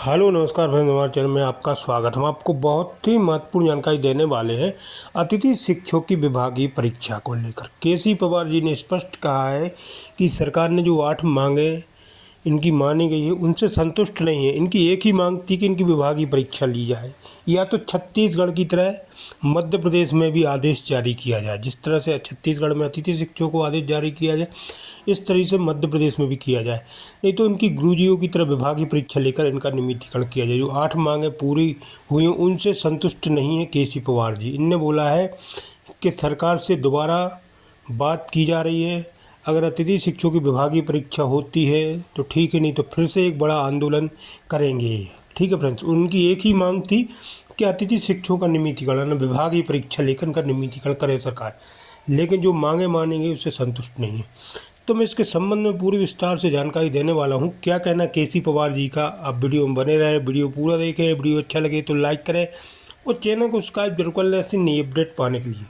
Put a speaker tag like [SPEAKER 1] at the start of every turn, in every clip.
[SPEAKER 1] Hello नमस्कार friends, हमारे channel में आपका स्वागत। हम आपको बहुत ही महत्वपूर्ण जानकारी देने वाले हैं अतिथि शिक्षकों की विभागीय परीक्षा को लेकर। केसी पवार जी ने स्पष्ट कहा है कि सरकार ने जो 8 मांगे इनकी मानी गई है उनसे संतुष्ट नहीं है। इनकी एक ही मांग थी कि इनकी विभागीय परीक्षा ली जाए, या तो छत्तीसगढ़ की तरह मध्य प्रदेश में भी आदेश जारी किया जाए। जिस तरह से छत्तीसगढ़ में अतिथि शिक्षकों को आदेश जारी किया जाए, इस तरह से मध्य प्रदेश में भी किया जाए। नहीं तो इनकी गुरुजियों की तरह विभागीय परीक्षा लेकर इनका नियमितीकरण किया जाए। जो 8 मांगें पूरी हुई उनसे संतुष्ट नहीं है केसी पवार जी। इनने बोला है कि सरकार से दोबारा बात की जा रही है। अगर अतिथि शिक्षकों की विभागीय परीक्षा होती है तो ठीक है, नहीं तो फिर से एक बड़ा आंदोलन करेंगे। ठीक है फ्रेंड्स, उनकी एक ही मांग थी कि अतिथि शिक्षकों का नियमितीकरण, विभागीय परीक्षा लेकर का नियमितीकरण करे सरकार। लेकिन जो मांगे मानी गई उससे संतुष्ट नहीं है। तो मैं इसके संबंध में पूरी विस्तार से जानकारी देने वाला हूँ। क्या कहना केसी पवार जी का, आप वीडियो में बने रहें, वीडियो पूरा देखें। वीडियो अच्छा लगे तो लाइक करें और चैनल को सब्सक्राइब जरूर कर लें ऐसी नई अपडेट पाने के लिए।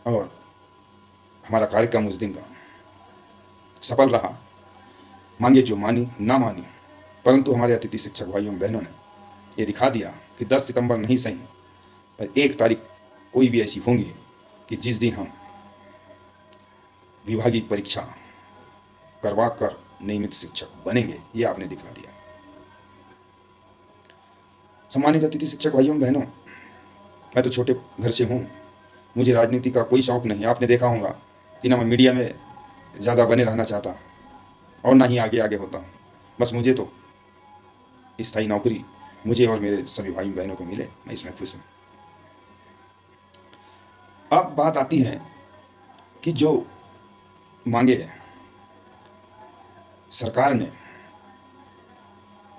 [SPEAKER 2] और हमारा कार्यक्रम उस दिन का सफल रहा। मांगे जो मानी ना मानी, परंतु हमारे अतिथि शिक्षक भाइयों बहनों ने ये दिखा दिया कि 10 सितंबर नहीं सही, पर 1 तारीख कोई भी ऐसी होंगी कि जिस दिन हम विभागीय परीक्षा करवा कर नियमित शिक्षक बनेंगे। ये आपने दिखला दिया। सम्मानित अतिथि शिक्षक भाइयों बहनों, मैं तो छोटे घर से हूँ, मुझे राजनीति का कोई शौक नहीं। आपने देखा होगा कि ना मैं मीडिया में ज़्यादा बने रहना चाहता और ना ही आगे आगे होता। बस मुझे तो स्थायी नौकरी मुझे और मेरे सभी भाई बहनों को मिले, मैं इसमें खुश हूँ। अब बात आती है कि जो मांगे सरकार ने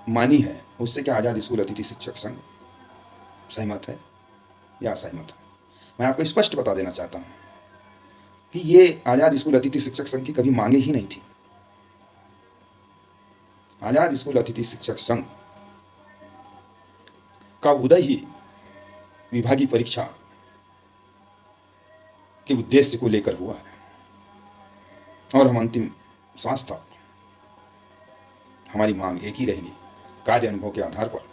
[SPEAKER 2] मानी है उससे क्या आज़ाद स्कूल अतिथि शिक्षक संघ सहमत है या असहमत है? मैं आपको स्पष्ट बता देना चाहता हूँ कि ये आज़ाद स्कूल अतिथि शिक्षक संघ की कभी मांगे ही नहीं थी। आज़ाद स्कूल अतिथि शिक्षक संघ का उदय ही विभागीय परीक्षा के उद्देश्य को लेकर हुआ है, और हम अंतिम सांस तक हमारी मांग एक ही रहेगी। कार्य अनुभव के आधार पर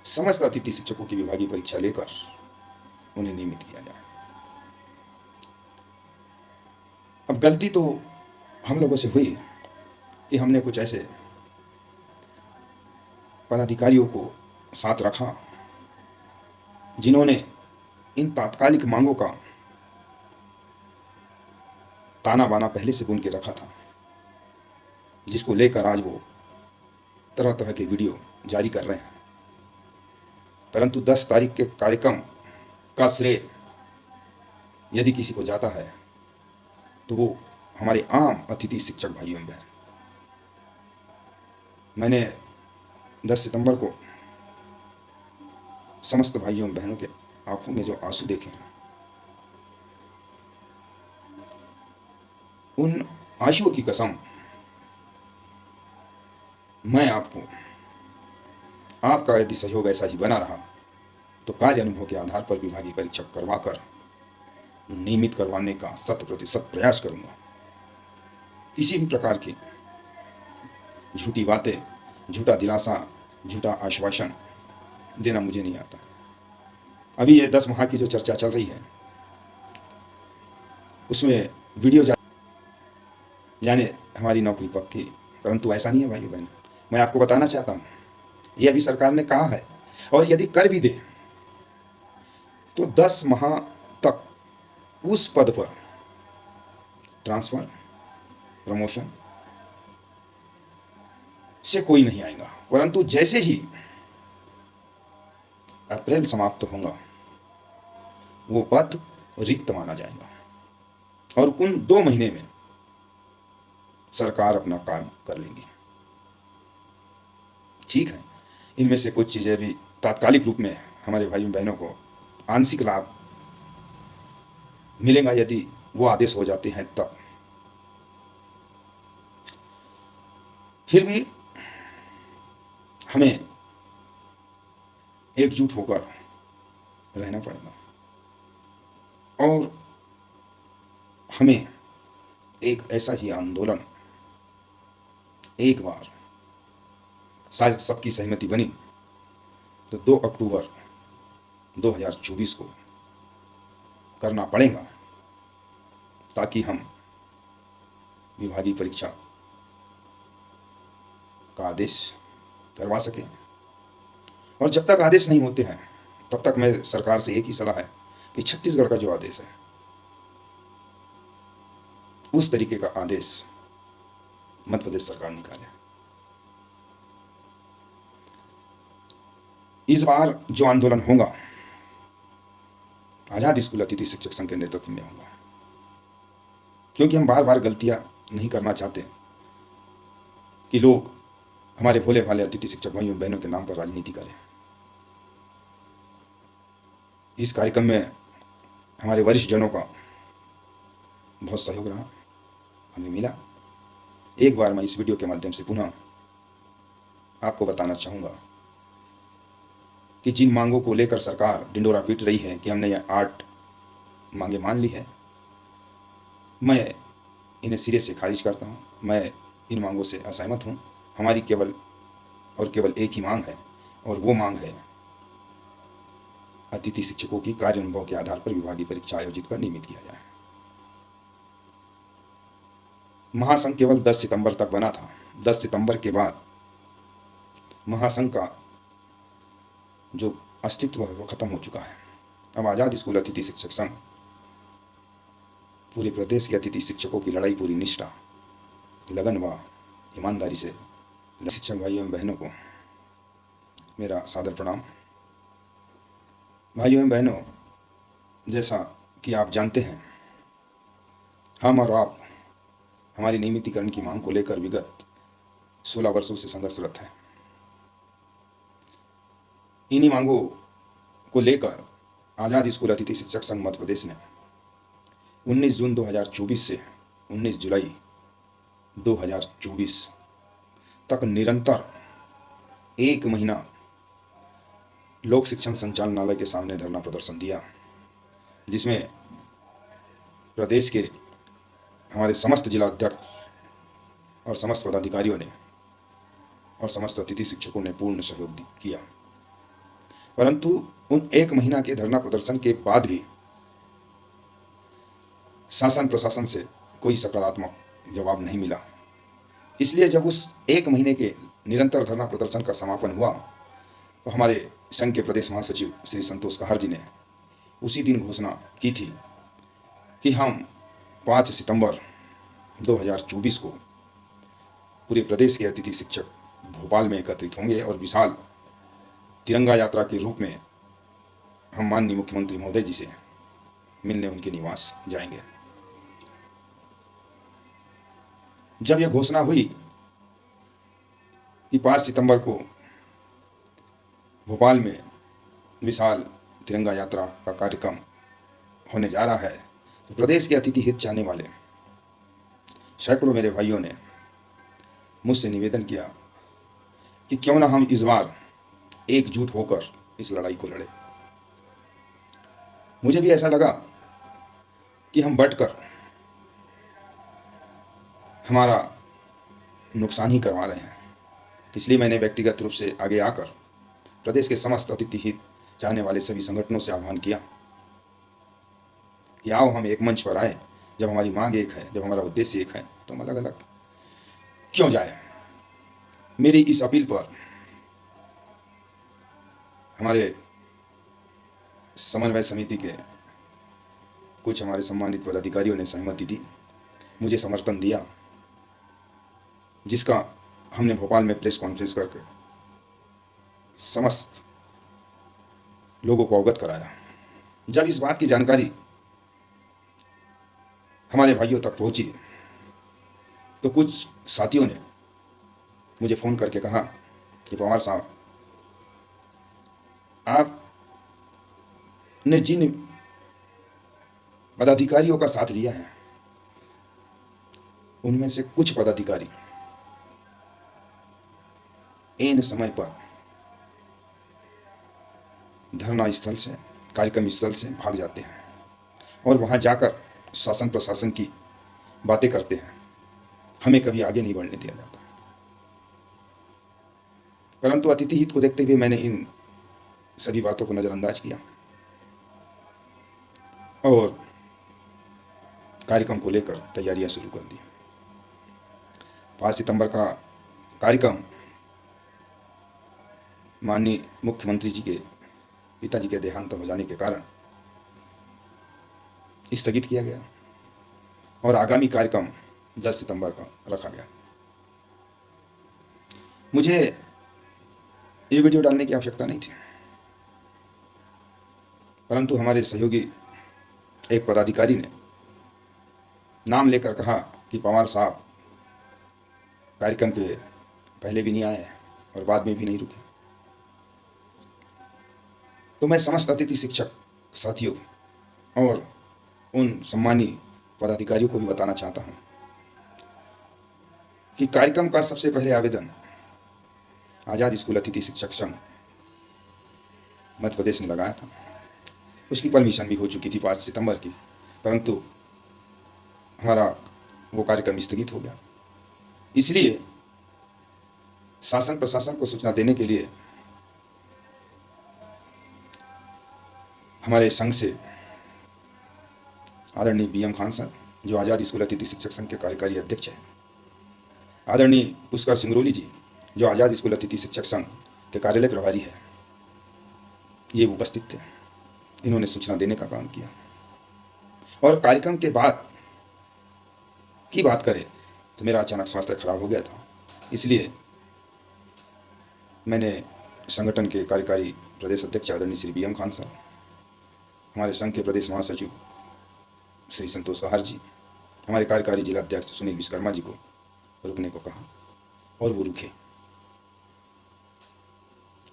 [SPEAKER 2] समस्त अतिथि शिक्षकों की विभागीय परीक्षा लेकर उन्हें नियमित किया जाए। अब गलती तो हम लोगों से हुई कि हमने कुछ ऐसे पदाधिकारियों को साथ रखा जिन्होंने इन तात्कालिक मांगों का ताना बाना पहले से बुन के रखा था, जिसको लेकर आज वो तरह तरह के वीडियो जारी कर रहे हैं। परंतु 10 तारीख के कार्यक्रम का श्रेय यदि किसी को जाता है तो वो हमारे आम अतिथि शिक्षक भाइयों बहन। मैंने 10 सितंबर को समस्त भाइयों बहनों के आंखों में जो आंसू देखे हैं, उन आंसुओं की कसम मैं आपको, आपका यदि सहयोग ऐसा ही बना रहा तो कार्य अनुभव के आधार पर विभागीय परीक्षा करवाकर नियमित करवाने का 100% प्रयास करूंगा। किसी भी प्रकार की झूठी बातें, झूठा दिलासा, झूठा आश्वासन देना मुझे नहीं आता। अभी ये 10 माह की जो चर्चा चल रही है उसमें वीडियो जाने हमारी नौकरी पक्की, परंतु ऐसा नहीं है भाइयों बहनों। मैं आपको बताना चाहता हूँ, ये अभी सरकार ने कहा है, और यदि कर भी दे तो 10 माह तक उस पद पर ट्रांसफर, प्रमोशन से कोई नहीं आएगा। परंतु जैसे ही अप्रैल समाप्त होगा वो पद रिक्त माना जाएगा, और उन 2 महीने में सरकार अपना काम कर लेंगी। ठीक है, इनमें से कुछ चीजें भी तात्कालिक रूप में हमारे भाइयों बहनों को आंशिक लाभ मिलेगा यदि वो आदेश हो जाते हैं तब। फिर भी हमें एकजुट होकर रहना पड़ेगा, और हमें एक ऐसा ही आंदोलन एक बार शायद सबकी सहमति बनी तो 2 अक्टूबर 2024 को करना पड़ेगा, ताकि हम विभागीय परीक्षा का आदेश करवा सकें। और जब तक आदेश नहीं होते हैं तब तक मैं सरकार से एक ही सलाह है कि छत्तीसगढ़ का जो आदेश है उस तरीके का आदेश मध्य प्रदेश सरकार निकाले। इस बार जो आंदोलन होगा आजाद स्कूल अतिथि शिक्षक संघ के नेतृत्व में होगा, क्योंकि हम बार बार गलतियां नहीं करना चाहते कि लोग हमारे भोले भाले अतिथि शिक्षक भाइयों बहनों के नाम पर राजनीति करें। इस कार्यक्रम में हमारे वरिष्ठ जनों का बहुत सहयोग रहा, हमें मिला। एक बार मैं इस वीडियो के माध्यम से पुनः आपको बताना चाहूँगा कि जिन मांगों को लेकर सरकार डिंडोरा पीट रही है कि हमने ये 8 मांगे मान ली है, मैं इन्हें सिरे से खारिज करता हूँ। मैं इन मांगों से असहमत हूँ। हमारी केवल और केवल एक ही मांग है, और वो मांग है अतिथि शिक्षकों की कार्य अनुभव के आधार पर विभागीय परीक्षा आयोजित कर नियमित किया जाए। महासंघ केवल 10 सितंबर तक बना था। 10 सितंबर के बाद महासंघ का जो अस्तित्व है वो खत्म हो चुका है। अब आजाद स्कूल अतिथि शिक्षक संघ पूरे प्रदेश के अतिथि शिक्षकों की लड़ाई पूरी निष्ठा, लगन व ईमानदारी से शिक्षक भाइयों एवं बहनों को मेरा सादर प्रणाम। भाइयों एवं बहनों, जैसा कि आप जानते हैं, हम और आप हमारी नियमितीकरण की मांग को लेकर विगत 16 वर्षों से संघर्षरत हैं। इन्हीं मांगों को लेकर आजाद स्कूल अतिथि शिक्षक संघ मध्य प्रदेश ने 19 जून 2024 से 19 जुलाई 2024 तक निरंतर 1 महीना लोक शिक्षण संचालनालय के सामने धरना प्रदर्शन दिया, जिसमें प्रदेश के हमारे समस्त जिला अध्यक्ष और समस्त पदाधिकारियों ने और समस्त अतिथि शिक्षकों ने पूर्ण सहयोग किया। परंतु उन 1 महीना के धरना प्रदर्शन के बाद भी शासन प्रशासन से कोई सकारात्मक जवाब नहीं मिला। इसलिए जब उस 1 महीने के निरंतर धरना प्रदर्शन का समापन हुआ तो हमारे संघ के प्रदेश महासचिव श्री संतोष कहार जी ने उसी दिन घोषणा की थी कि हम 5 सितंबर 2024 को पूरे प्रदेश के अतिथि शिक्षक भोपाल में एकत्रित होंगे और विशाल तिरंगा यात्रा के रूप में हम माननीय मुख्यमंत्री महोदय जी से मिलने उनके निवास जाएंगे। जब यह घोषणा हुई कि 5 सितंबर को भोपाल में विशाल तिरंगा यात्रा का कार्यक्रम होने जा रहा है, तो प्रदेश के अतिथि हित चाहने वाले सैकड़ों मेरे भाइयों ने मुझसे निवेदन किया कि क्यों ना हम इस बार एकजुट होकर इस लड़ाई को लड़े। मुझे भी ऐसा लगा कि हम बंटकर हमारा नुकसान ही करवा रहे हैं। इसलिए मैंने व्यक्तिगत रूप से आगे आकर प्रदेश के समस्त अतिथि हित चाहने वाले सभी संगठनों से आह्वान किया कि आओ हम एक मंच पर आए। जब हमारी मांग एक है, जब हमारा उद्देश्य एक है, तो हम अलग अलग क्यों जाए। मेरी इस अपील पर हमारे समन्वय समिति के कुछ हमारे सम्मानित पदाधिकारियों ने सहमति दी, मुझे समर्थन दिया, जिसका हमने भोपाल में प्रेस कॉन्फ्रेंस करके समस्त लोगों को अवगत कराया। जब इस बात की जानकारी हमारे भाइयों तक पहुंची तो कुछ साथियों ने मुझे फ़ोन करके कहा कि पवार साहब, आपने जिन पदाधिकारियों का साथ लिया है उनमें से कुछ पदाधिकारी इन समय पर धरना स्थल से, कार्यक्रम स्थल से भाग जाते हैं और वहां जाकर शासन प्रशासन की बातें करते हैं। हमें कभी आगे नहीं बढ़ने दिया जाता। परंतु अतिथि हित को देखते हुए मैंने इन सभी बातों को नज़रअंदाज किया और कार्यक्रम को लेकर तैयारियां शुरू कर दी। 5 सितंबर का कार्यक्रम माननीय मुख्यमंत्री जी के पिताजी के देहांत हो जाने के कारण स्थगित किया गया और आगामी कार्यक्रम 10 सितंबर का रखा गया। मुझे ये वीडियो डालने की आवश्यकता नहीं थी, परंतु हमारे सहयोगी एक पदाधिकारी ने नाम लेकर कहा कि पवार साहब कार्यक्रम के पहले भी नहीं आए और बाद में भी नहीं रुके। तो मैं समस्त अतिथि शिक्षक साथियों और उन सम्मानीय पदाधिकारियों को भी बताना चाहता हूं कि कार्यक्रम का सबसे पहले आवेदन आज़ाद स्कूल अतिथि शिक्षक संघ मध्य प्रदेश ने लगाया था। उसकी परमिशन भी हो चुकी थी 5 सितंबर की, परंतु हमारा वो कार्यक्रम स्थगित हो गया। इसलिए शासन प्रशासन को सूचना देने के लिए हमारे संघ से आदरणीय बीएम खान सर, जो आज़ाद स्कूल अतिथि शिक्षक संघ के कार्यकारी अध्यक्ष हैं, आदरणीय पुष्कर सिंगरौली जी, जो आज़ाद स्कूल अतिथि शिक्षक संघ के कार्यालय प्रभारी है, ये उपस्थित थे। इन्होंने सूचना देने का काम किया और कार्यक्रम के बाद की बात करें तो मेरा अचानक स्वास्थ्य खराब हो गया था। इसलिए मैंने संगठन के कार्यकारी प्रदेश अध्यक्ष आदरणीय श्री बीएम खान सर, हमारे संघ के प्रदेश महासचिव श्री संतोष आहार जी, हमारे कार्यकारी जिला अध्यक्ष सुनील विश्वकर्मा जी को रुकने को कहा और वो रुके।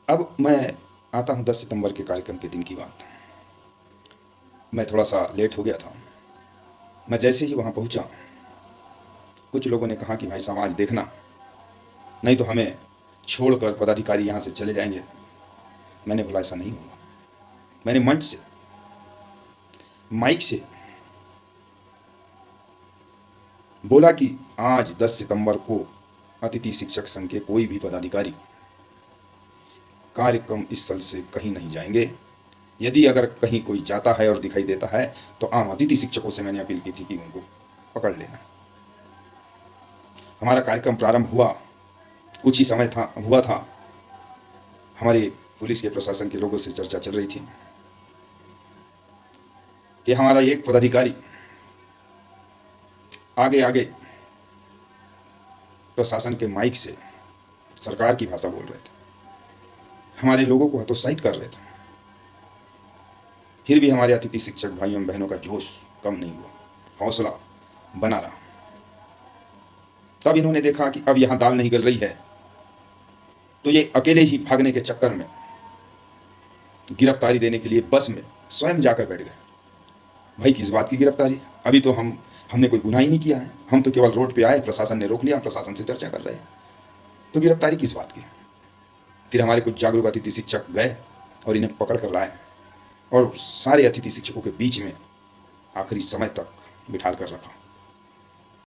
[SPEAKER 2] अब मैं आता हूं 10 सितंबर के कार्यक्रम के दिन की बात। मैं थोड़ा सा लेट हो गया था। मैं जैसे ही वहां पहुंचा, कुछ लोगों ने कहा कि भाई साहब आज देखना, नहीं तो हमें छोड़कर पदाधिकारी यहाँ से चले जाएंगे। मैंने बोला ऐसा नहीं होगा। मैंने मंच से, माइक से बोला कि आज 10 सितंबर को अतिथि शिक्षक संघ के कोई भी पदाधिकारी कार्यक्रम स्थल से कहीं नहीं जाएंगे। यदि अगर कहीं कोई जाता है और दिखाई देता है तो आम अतिथि शिक्षकों से मैंने अपील की थी कि उनको पकड़ लेना। हमारा कार्यक्रम प्रारंभ हुआ, कुछ ही समय हुआ था, हमारे पुलिस के प्रशासन के लोगों से चर्चा चल रही थी कि हमारा एक पदाधिकारी आगे आगे प्रशासन के माइक से सरकार की भाषा बोल रहे थे, हमारे लोगों को हतोत्साहित कर रहे थे। फिर भी हमारे अतिथि शिक्षक भाइयों बहनों का जोश कम नहीं हुआ, हौसला बना रहा। तब इन्होंने देखा कि अब यहां दाल नहीं गल रही है, तो ये अकेले ही भागने के चक्कर में गिरफ्तारी देने के लिए बस में स्वयं जाकर बैठ गए। भाई किस बात की गिरफ्तारी? अभी तो हमने कोई गुनाह ही नहीं किया है, हम तो केवल रोड पे आए, प्रशासन ने रोक लिया, प्रशासन से चर्चा कर रहे हैं, तो गिरफ्तारी किस बात की? फिर हमारे कुछ जागरूक अतिथि शिक्षक गए और इन्हें पकड़ कर लाए और सारे अतिथि शिक्षकों के बीच में आखिरी समय तक बिठाल कर रखा।